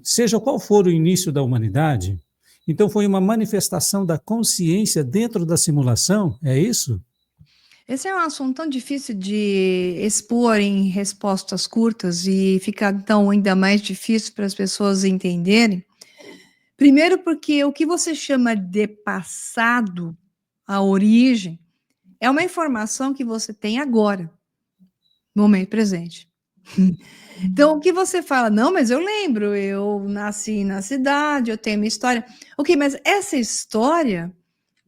seja qual for o início da humanidade, então foi uma manifestação da consciência dentro da simulação, é isso? Esse é um assunto tão difícil de expor em respostas curtas e fica então ainda mais difícil para as pessoas entenderem. Primeiro porque o que você chama de passado, a origem, é uma informação que você tem agora, no momento presente. Então, o que você fala? Não, mas eu lembro, eu nasci na cidade, eu tenho minha história. Ok, mas essa história,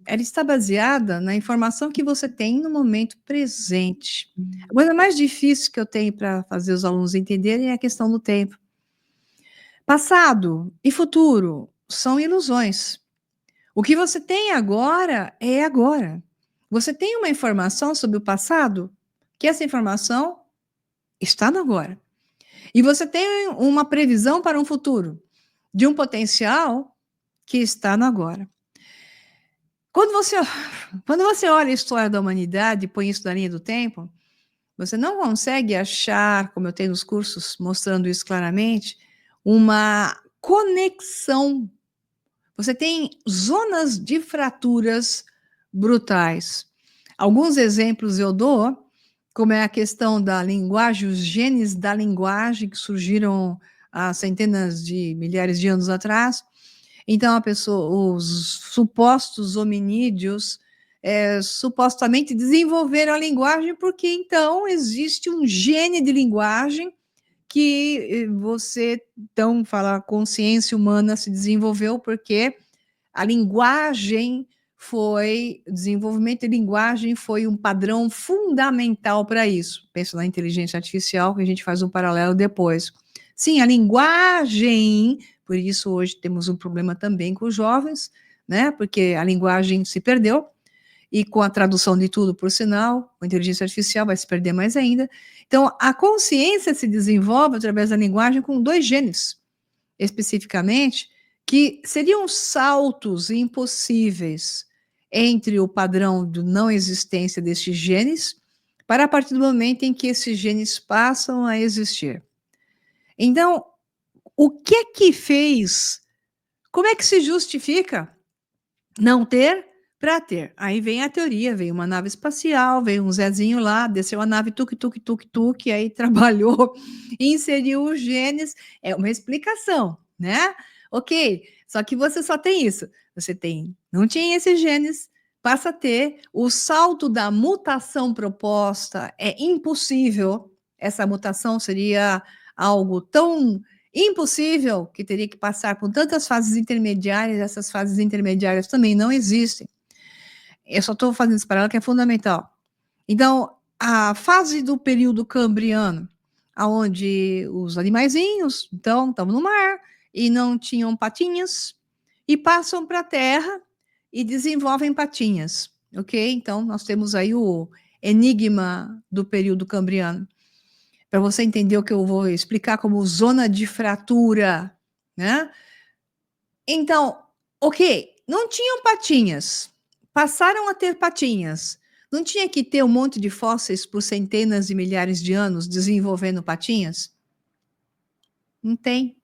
ela está baseada na informação que você tem no momento presente. A coisa mais difícil que eu tenho para fazer os alunos entenderem é a questão do tempo. Passado e futuro são ilusões. O que você tem agora é agora. Você tem uma informação sobre o passado, que essa informação está no agora. E você tem uma previsão para um futuro, de um potencial que está no agora. Quando você olha a história da humanidade e põe isso na linha do tempo, você não consegue achar, como eu tenho nos cursos mostrando isso claramente, uma conexão. Você tem zonas de fraturas brutais. Alguns exemplos eu dou, como é a questão da linguagem, os genes da linguagem que surgiram há centenas de milhares de anos atrás. Então, os supostos hominídeos supostamente desenvolveram a linguagem porque, então, existe um gene de linguagem que você, então, fala, a consciência humana se desenvolveu porque a linguagem o desenvolvimento de linguagem foi um padrão fundamental para isso. Pensa na inteligência artificial, que a gente faz um paralelo depois. Sim, a linguagem, por isso hoje temos um problema também com os jovens, né? Porque a linguagem se perdeu, e com a tradução de tudo, por sinal, com a inteligência artificial vai se perder mais ainda. Então, a consciência se desenvolve através da linguagem com 2 genes, especificamente, que seriam saltos impossíveis entre o padrão de não existência destes genes para a partir do momento em que esses genes passam a existir. Então, o que é que fez? Como é que se justifica não ter para ter? Aí vem a teoria, veio uma nave espacial, veio um Zezinho lá, desceu a nave tuk, aí trabalhou, inseriu os genes, é uma explicação, né? Ok, só que você só tem isso, não tinha esses genes, passa a ter, o salto da mutação proposta é impossível, essa mutação seria algo tão impossível que teria que passar por tantas fases intermediárias, essas fases intermediárias também não existem. Eu só estou fazendo esse paralelo que é fundamental. Então, a fase do período cambriano, onde os animaizinhos, então, estavam no mar e não tinham patinhas, e passam para a terra e desenvolvem patinhas, ok? Então, nós temos aí o enigma do período cambriano. Para você entender o que eu vou explicar como zona de fratura, né? Então, ok, não tinham patinhas, passaram a ter patinhas. Não tinha que ter um monte de fósseis por centenas de milhares de anos desenvolvendo patinhas? Não tem.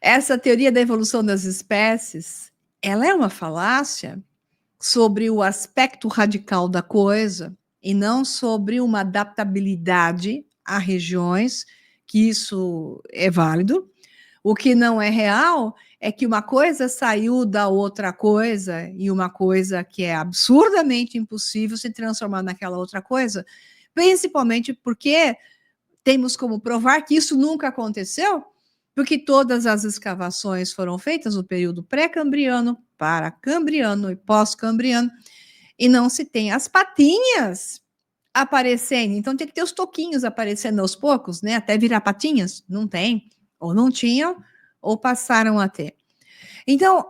Essa teoria da evolução das espécies, ela é uma falácia sobre o aspecto radical da coisa e não sobre uma adaptabilidade a regiões, que isso é válido. O que não é real é que uma coisa saiu da outra coisa e uma coisa que é absurdamente impossível se transformar naquela outra coisa, principalmente porque temos como provar que isso nunca aconteceu, porque todas as escavações foram feitas no período pré-cambriano, para-cambriano e pós-cambriano, e não se tem as patinhas aparecendo. Então tem que ter os toquinhos aparecendo aos poucos, né? Até virar patinhas. Não tem. Ou não tinham, ou passaram a ter. Então,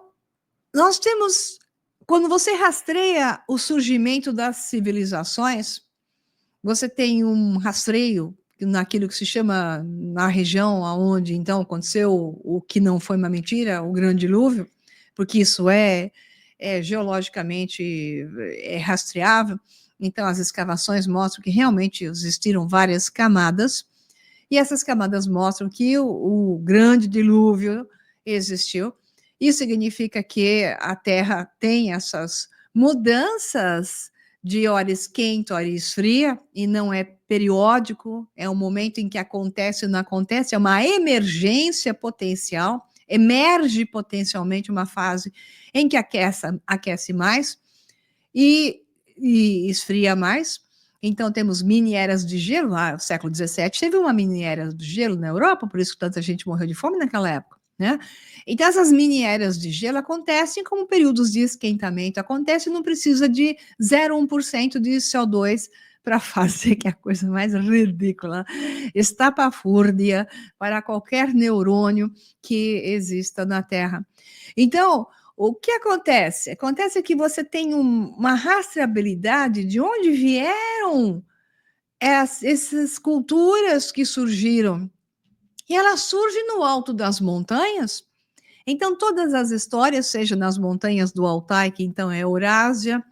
nós temos, quando você rastreia o surgimento das civilizações, você tem um rastreio naquilo que se chama, na região onde então aconteceu o que não foi uma mentira, o grande dilúvio, porque isso é geologicamente rastreável. Então, as escavações mostram que realmente existiram várias camadas E essas camadas mostram que o grande dilúvio existiu. Isso significa que a Terra tem essas mudanças de hora esquenta, hora esfria, e não é periódico, é um momento em que acontece ou não acontece, é uma emergência potencial, emerge potencialmente uma fase em que aquece mais e esfria mais. Então, temos mini eras de gelo. Lá no século XVII teve uma mini era de gelo na Europa, por isso que tanta gente morreu de fome naquela época, né? Então, essas mini eras de gelo acontecem como períodos de esquentamento. Acontece, não precisa de 0,1% de CO2 para fazer, que é a coisa mais ridícula, estapafúrdia para qualquer neurônio que exista na Terra. Então, o que acontece? Acontece que você tem uma rastreabilidade de onde vieram essas culturas que surgiram. E elas surgem no alto das montanhas. Então, todas as histórias, seja nas montanhas do Altai, que então é Eurásia,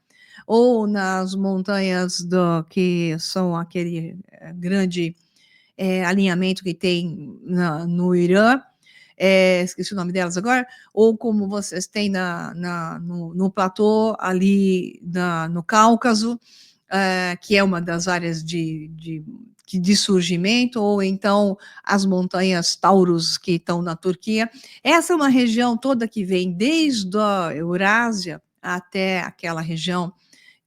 ou nas montanhas que são aquele grande alinhamento que tem no Irã, esqueci o nome delas agora, ou como vocês têm no platô ali no Cáucaso, que é uma das áreas de surgimento, ou então as montanhas Taurus que estão na Turquia. Essa é uma região toda que vem desde a Eurásia até aquela região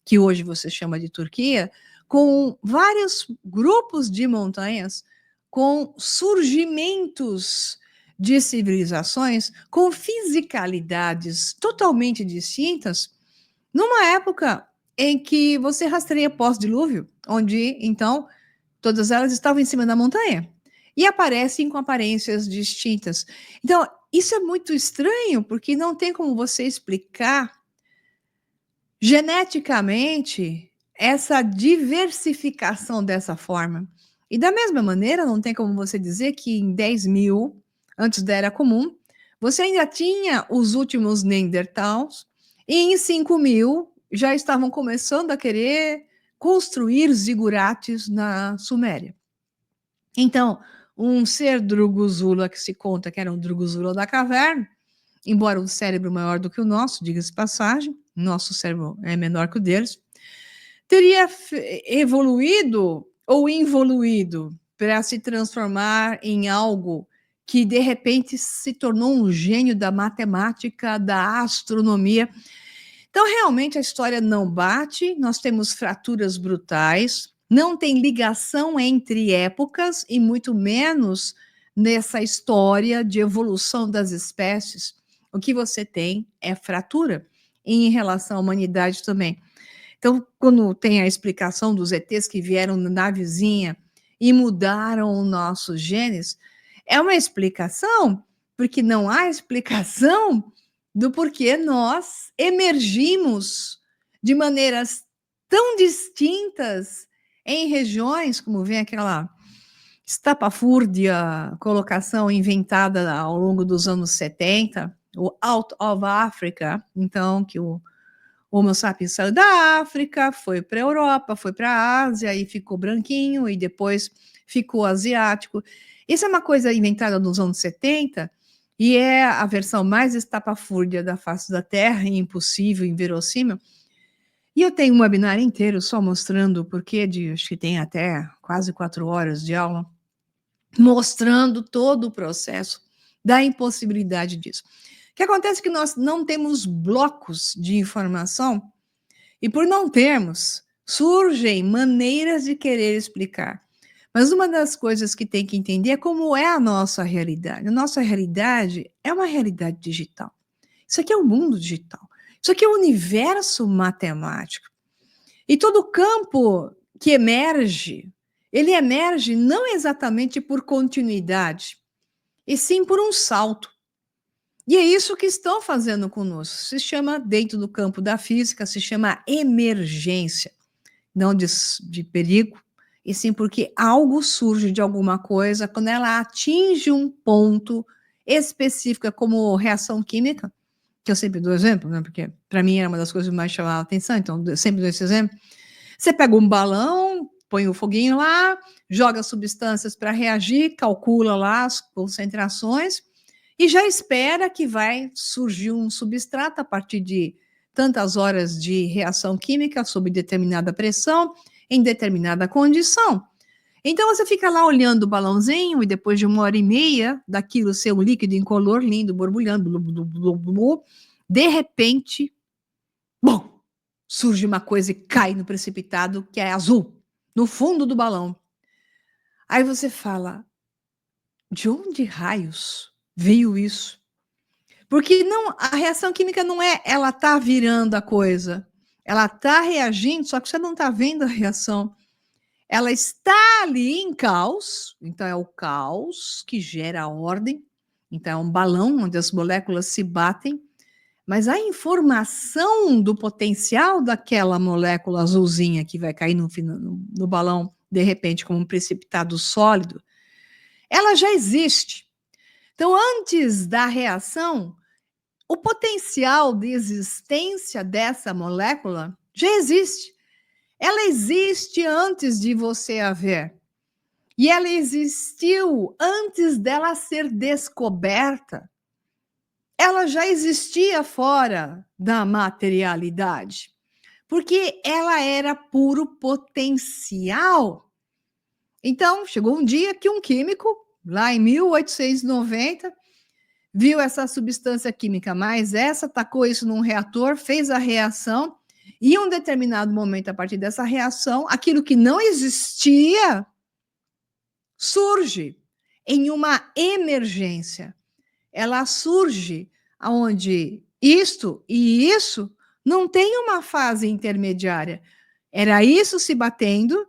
que hoje você chama de Turquia, com vários grupos de montanhas, com surgimentos de civilizações com fisicalidades totalmente distintas, numa época em que você rastreia pós-dilúvio, onde, então, todas elas estavam em cima da montanha e aparecem com aparências distintas. Então, isso é muito estranho, porque não tem como você explicar geneticamente essa diversificação dessa forma. E da mesma maneira, não tem como você dizer que em 10.000, antes da Era Comum, você ainda tinha os últimos Neanderthals, e em 5.000 já estavam começando a querer construir zigurates na Suméria. Então, um ser Druguzula, que se conta que era um Druguzula da caverna, embora um cérebro maior do que o nosso, diga-se passagem, nosso cérebro é menor que o deles, teria evoluído ou involuído para se transformar em algo que de repente se tornou um gênio da matemática, da astronomia. Então, realmente, a história não bate, nós temos fraturas brutais, não tem ligação entre épocas e muito menos nessa história de evolução das espécies. O que você tem é fratura em relação à humanidade também. Então, quando tem a explicação dos ETs que vieram na navezinha e mudaram os nossos genes, é uma explicação, porque não há explicação do porquê nós emergimos de maneiras tão distintas em regiões, como vem aquela estapafúrdia colocação inventada ao longo dos anos 70, o Out of Africa, então, que o Homo sapiens saiu da África, foi para a Europa, foi para a Ásia, e ficou branquinho, e depois ficou asiático. Isso é uma coisa inventada nos anos 70, e é a versão mais estapafúrdia da face da Terra, impossível, inverossímil. E eu tenho um webinar inteiro só mostrando o porquê acho que tem até quase 4 horas de aula, mostrando todo o processo da impossibilidade disso. O que acontece é que nós não temos blocos de informação, e por não termos, surgem maneiras de querer explicar. Mas uma das coisas que tem que entender é como é a nossa realidade. A nossa realidade é uma realidade digital. Isso aqui é o mundo digital. Isso aqui é o universo matemático. E todo campo que emerge, ele emerge não exatamente por continuidade, e sim por um salto. E é isso que estão fazendo conosco. Se chama, dentro do campo da física, se chama emergência. Não de perigo, e sim porque algo surge de alguma coisa quando ela atinge um ponto específico, como reação química, que eu sempre dou exemplo, né? Porque para mim era uma das coisas que mais chamava a atenção, então eu sempre dou esse exemplo. Você pega um balão põe o foguinho lá, joga substâncias para reagir, calcula lá as concentrações e já espera que vai surgir um substrato a partir de tantas horas de reação química sob determinada pressão, em determinada condição. Então você fica lá olhando o balãozinho e depois de 1h30 daquilo ser um líquido incolor, lindo, borbulhando, blu, blu, blu, blu, de repente, bom, surge uma coisa e cai no precipitado que é azul, no fundo do balão. Aí você fala, de onde raios veio isso? Porque não, a reação química não é ela tá virando a coisa, ela tá reagindo, só que você não tá vendo a reação. Ela está ali em caos, então é o caos que gera a ordem, então é um balão onde as moléculas se batem, mas a informação do potencial daquela molécula azulzinha que vai cair no balão, de repente, como um precipitado sólido, ela já existe. Então, antes da reação, o potencial de existência dessa molécula já existe. Ela existe antes de você a ver. E ela existiu antes dela ser descoberta. Ela já existia fora da materialidade, porque ela era puro potencial. Então, chegou um dia que um químico, lá em 1890, viu essa substância química mais essa, tacou isso num reator, fez a reação, e em um determinado momento, a partir dessa reação, aquilo que não existia surge em uma emergência. Ela surge onde isto e isso não tem uma fase intermediária. Era isso se batendo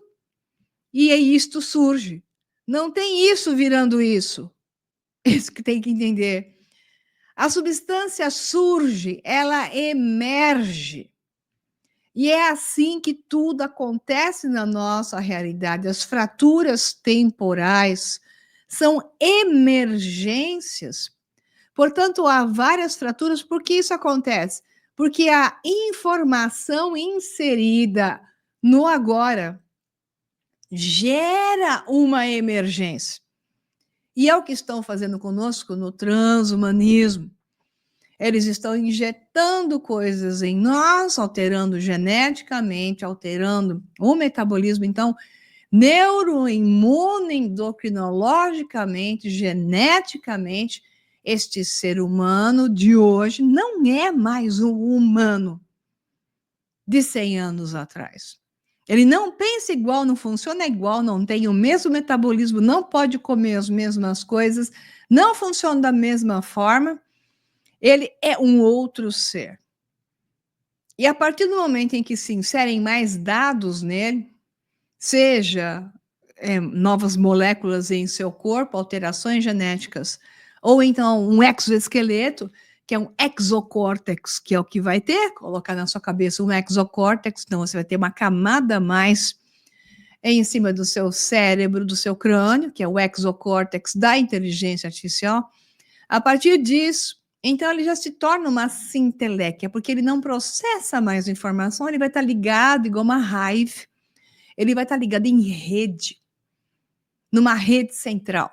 e isto surge. Não tem isso virando isso. Isso que tem que entender. A substância surge, ela emerge. E é assim que tudo acontece na nossa realidade. As fraturas temporais são emergências. Portanto, há várias fraturas. Por que isso acontece? Porque a informação inserida no agora gera uma emergência. E é o que estão fazendo conosco no transhumanismo. Eles estão injetando coisas em nós, alterando geneticamente, alterando o metabolismo. Então, neuroimune, endocrinologicamente, geneticamente, este ser humano de hoje não é mais um humano de 100 anos atrás. Ele não pensa igual, não funciona igual, não tem o mesmo metabolismo, não pode comer as mesmas coisas, não funciona da mesma forma. Ele é um outro ser. E a partir do momento em que se inserem mais dados nele, seja novas moléculas em seu corpo, alterações genéticas, ou então um exoesqueleto, que é um exocórtex, que é o que vai ter, colocar na sua cabeça um exocórtex, então você vai ter uma camada a mais em cima do seu cérebro, do seu crânio, que é o exocórtex da inteligência artificial. A partir disso, então ele já se torna uma sinteléquia, porque ele não processa mais informação, ele vai estar ligado igual uma Hive, ele vai estar ligado em rede, numa rede central.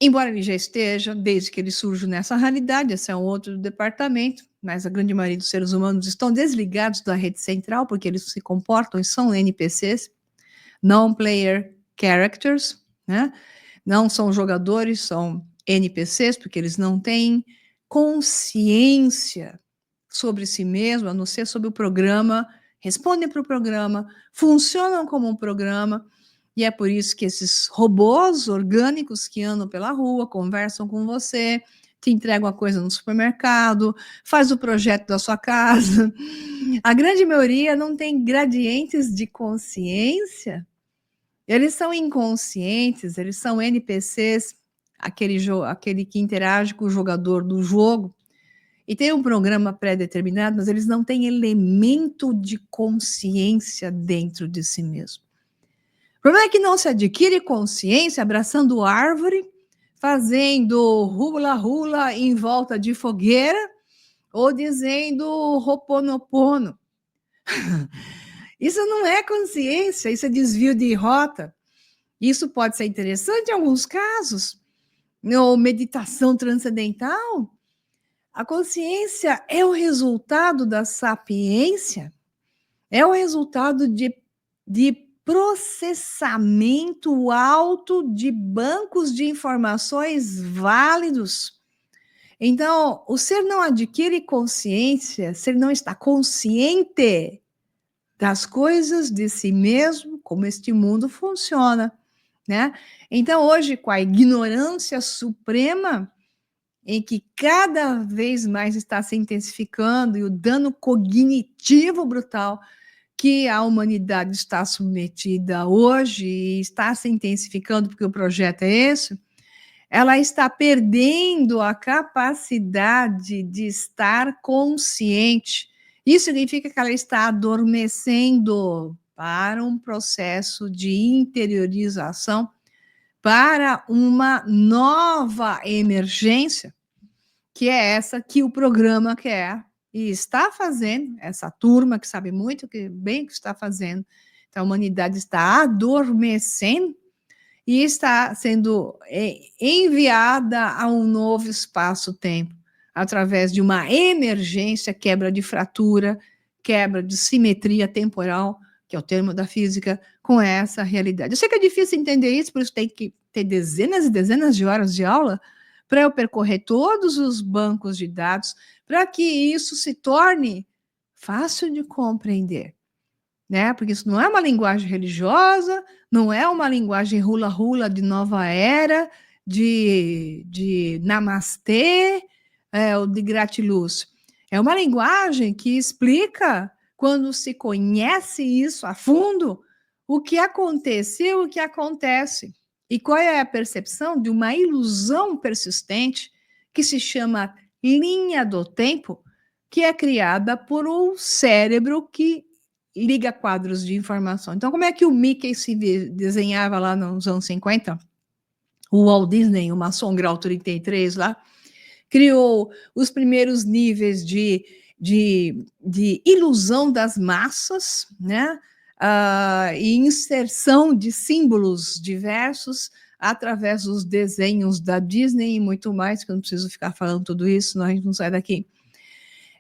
Embora ele já esteja, desde que ele surge nessa realidade, esse é um outro departamento, mas a grande maioria dos seres humanos estão desligados da rede central, porque eles se comportam e são NPCs, non-player characters, né? Não são jogadores, são NPCs, porque eles não têm consciência sobre si mesmo, a não ser sobre o programa, respondem para o programa, funcionam como um programa, e é por isso que esses robôs orgânicos que andam pela rua, conversam com você, te entregam a coisa no supermercado, faz o projeto da sua casa. A grande maioria não tem gradientes de consciência, eles são inconscientes, eles são NPCs, aquele que interage com o jogador do jogo, e tem um programa pré-determinado, mas eles não têm elemento de consciência dentro de si mesmo. O problema é que não se adquire consciência abraçando árvore, fazendo hula-hula em volta de fogueira, ou dizendo Ho'oponopono. Isso não é consciência, isso é desvio de rota. Isso pode ser interessante em alguns casos, ou meditação transcendental. A consciência é o resultado da sapiência, é o resultado de processamento alto de bancos de informações válidos. Então, o ser não adquire consciência, ser não está consciente das coisas de si mesmo, como este mundo funciona, né? Então, hoje, com a ignorância suprema, em que cada vez mais está se intensificando e o dano cognitivo brutal que a humanidade está submetida hoje e está se intensificando porque o projeto é esse, ela está perdendo a capacidade de estar consciente. Isso significa que ela está adormecendo para um processo de interiorização, para uma nova emergência, que é essa que o programa quer e está fazendo, essa turma que sabe muito que bem o que está fazendo. Então, a humanidade está adormecendo e está sendo enviada a um novo espaço-tempo, através de uma emergência, quebra de fratura, quebra de simetria temporal, que é o termo da física, com essa realidade. Eu sei que é difícil entender isso, por isso tem que ter dezenas e dezenas de horas de aula para eu percorrer todos os bancos de dados, para que isso se torne fácil de compreender, né? Porque isso não é uma linguagem religiosa, não é uma linguagem hula-hula de nova era, de namastê, ou de gratiluz. É uma linguagem que explica, quando se conhece isso a fundo, o que aconteceu, o que acontece. E qual é a percepção de uma ilusão persistente que se chama linha do tempo, que é criada por um cérebro que liga quadros de informação. Então, como é que o Mickey se desenhava lá nos anos 50? O Walt Disney, o Maçom Grau 33 lá, criou os primeiros níveis de ilusão das massas, né? E inserção de símbolos diversos através dos desenhos da Disney e muito mais, que eu não preciso ficar falando tudo isso, senão a gente não sai daqui.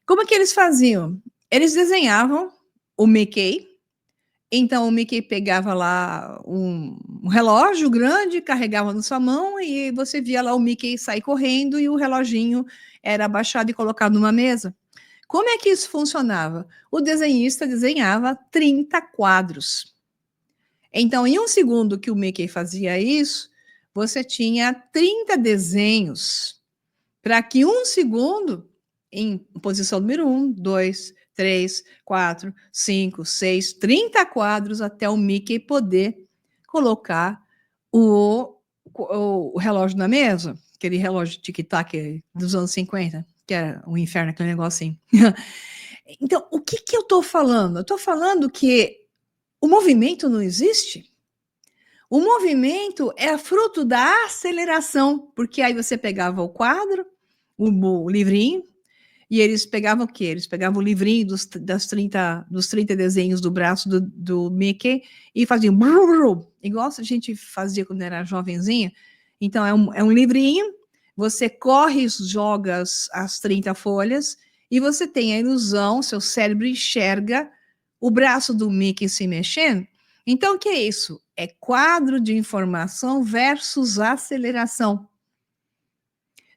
Como é que eles faziam? Eles desenhavam o Mickey, então o Mickey pegava lá um relógio grande, carregava na sua mão e você via lá o Mickey sair correndo e o reloginho era abaixado e colocado numa mesa. Como é que isso funcionava? O desenhista desenhava 30 quadros. Então, em um segundo que o Mickey fazia isso, você tinha 30 desenhos para que um segundo, em posição número 1, 2, 3, 4, 5, 6, 30 quadros até o Mickey poder colocar o relógio na mesa, aquele relógio tic-tac dos anos 50, que era um inferno, aquele negocinho. Então, o que eu estou falando? Eu estou falando que o movimento não existe. O movimento é fruto da aceleração, porque aí você pegava o quadro, o livrinho, e eles pegavam o quê? Eles pegavam o livrinho dos 30 desenhos do braço do Mickey e faziam igual a gente fazia quando era jovenzinha. Então, é um livrinho, você corre, joga as 30 folhas e você tem a ilusão, seu cérebro enxerga o braço do Mickey se mexendo. Então, o que é isso? É quadro de informação versus aceleração.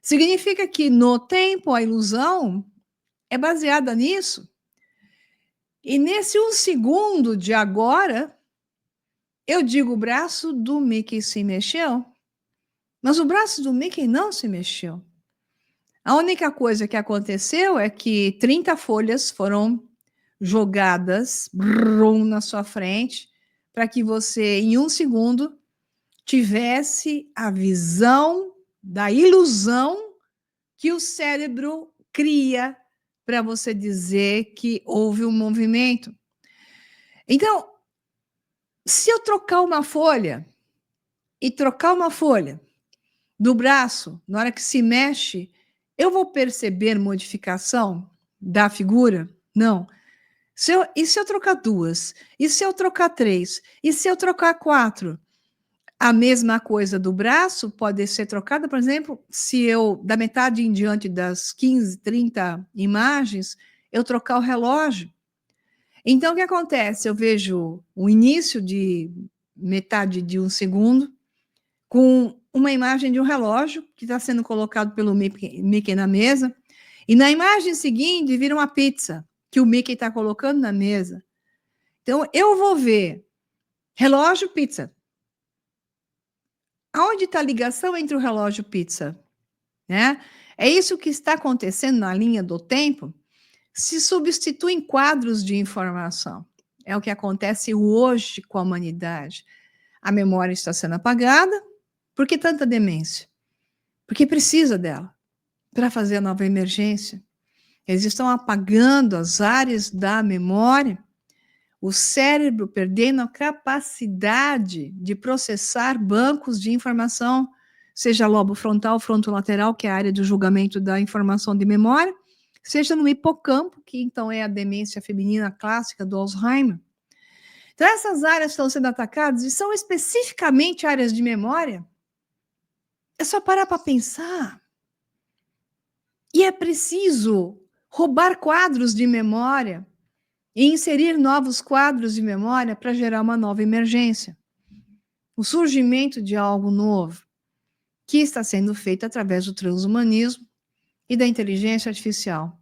Significa que no tempo a ilusão é baseada nisso. E nesse um segundo de agora, eu digo o braço do Mickey se mexeu, mas o braço do Mickey não se mexeu. A única coisa que aconteceu é que 30 folhas foram jogadas na sua frente para que você, em um segundo, tivesse a visão da ilusão que o cérebro cria para você dizer que houve um movimento. Então, se eu trocar uma folha e trocar uma folha do braço, na hora que se mexe, eu vou perceber modificação da figura? Não. E se eu trocar 2? E se eu trocar 3? E se eu trocar 4? A mesma coisa do braço pode ser trocada, por exemplo, se eu, da metade em diante das 15, 30 imagens, eu trocar o relógio. Então, o que acontece? Eu vejo o início de metade de um segundo com uma imagem de um relógio que está sendo colocado pelo Mickey na mesa, e na imagem seguinte vira uma pizza que o Mickey está colocando na mesa. Então, eu vou ver relógio, pizza. Aonde está a ligação entre o relógio e pizza? Né? É isso que está acontecendo na linha do tempo. Se substituem quadros de informação. É o que acontece hoje com a humanidade. A memória está sendo apagada. Por que tanta demência? Porque precisa dela para fazer a nova emergência. Eles estão apagando as áreas da memória, o cérebro perdendo a capacidade de processar bancos de informação, seja lobo frontal, frontolateral, que é a área do julgamento da informação de memória, seja no hipocampo, que então é a demência feminina clássica do Alzheimer. Então, essas áreas estão sendo atacadas e são especificamente áreas de memória. É só parar para pensar. E é preciso roubar quadros de memória e inserir novos quadros de memória para gerar uma nova emergência. O surgimento de algo novo que está sendo feito através do transhumanismo e da inteligência artificial.